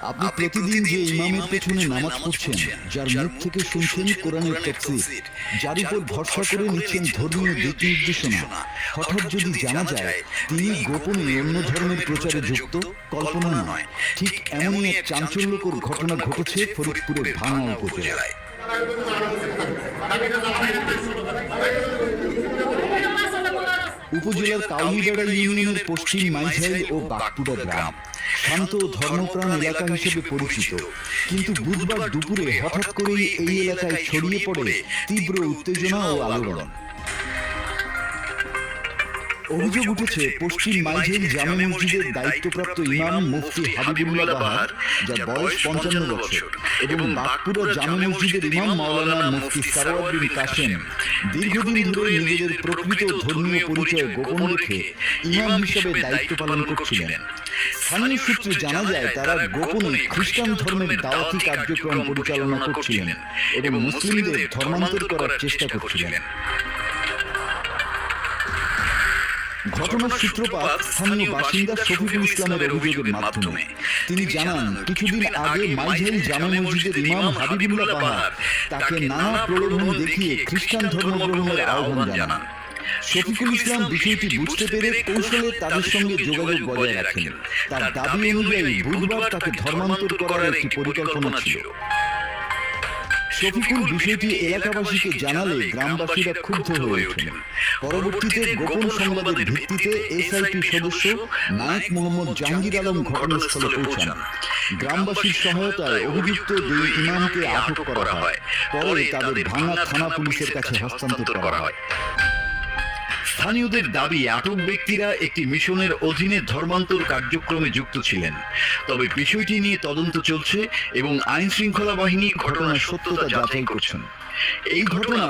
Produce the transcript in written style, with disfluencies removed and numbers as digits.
আপনি প্রতিদিন যে ইমামের পেছনে নামাজ পড়ছেন, যার মুখ থেকে শুনছেন কোরআনের তাফসীর, যার উপর ভরসা করে নিচ্ছেন ধর্মীয় দিক নির্দেশনা, হঠাৎ যদি জানা যায় তিনি গোপনে অন্য ধর্মের প্রচারে যুক্ত, কল্পনা নয়, ঠিক এমনই এক চাঞ্চল্যকর ঘটনা ঘটেছে ফরিদপুরের ভাঙা উপজেলায়। উপজেলার কাউলিবেড়া ইউনিয়নের পশ্চিম মাইঝাইল ও বাগপুরা গ্রাম শান্ত ধর্মপ্রাণ এলাকা হিসেবে পরিচিত, কিন্তু বুধবার দুপুরে হঠাৎ করেই এই এলাকায় ছড়িয়ে পড়ে তীব্র উত্তেজনা ও আলোড়ন। অভিযোগ উঠেছে পশ্চিম মাইঝাইল জামে মসজিদের দায়িত্বপ্রাপ্ত ইমাম মুফতি হাবিবুল্লাহ বাহার, যার বয়স 55 বছর, এবং বাগপুরা জামে মসজিদের ইমাম মাওলানা মুফতি সারওয়ার বিন কাসেম দীর্ঘদিন ধরে নিজেদের প্রকৃত ধর্মীয় পরিচয় গোপন রেখে ইমাম হিসেবে দায়িত্ব পালন করছিলেন। স্থানীয় সূত্রে জানা যায় তারা গোপনে খ্রিস্টান ধর্মের দাওয়াতি কার্যক্রম পরিচালনা করছিলেন এবং মুসলিমদের ধর্মান্তর করার চেষ্টা করছিলেন। ঘটনার সূত্রপাত স্থানীয় বাসিন্দা শফিকুল ইসলামের অভিযোগের মাধ্যমে। তিনি জানান, কিছুদিন আগে মাইঝাইল জামে মসজিদের ইমাম হাবিবুল্লাহ বাহার তাকে নানা প্রলোভন দেখিয়ে খ্রিস্টান ধর্ম গ্রহণের আহ্বান জানান। শফিকুল ইসলাম বিষয়টি বুঝতে পেরে কৌশলে তাদের সঙ্গে যোগাযোগ বজায় রাখেন। তার দাবি অনুযায়ী বুধবার তাকে ধর্মান্তর করার একটি পরিকল্পনা ছিল। শফিকুল বিষয়টি এলাকাবাসীকে জানালে গ্রামবাসীরা ক্ষুব্ধ হয়ে ওঠেন। পরবর্তীতে গোপন সংবাদের ভিত্তিতে এসআইটি সদস্য নায়েক মোহাম্মদ জাহাঙ্গীর আলম ঘটনাস্থলে পৌঁছান। গ্রামবাসীর সহায়তায় অভিযুক্ত দুই ইমামকে আটক করা হয়। পরে তাদের ভাঙা থানা পুলিশের কাছে হস্তান্তর করা হয়। স্থানীয়দের দাবি, আটক ব্যক্তিরা একটি মিশনের অধীনে ধর্মান্তর কার্যক্রমে যুক্ত ছিলেন। তবে বিষয়টি নিয়ে তদন্ত চলছে এবং আইন শৃঙ্খলা বাহিনী ঘটনার সত্যতা যাচাই করছেন। এই ঘটনা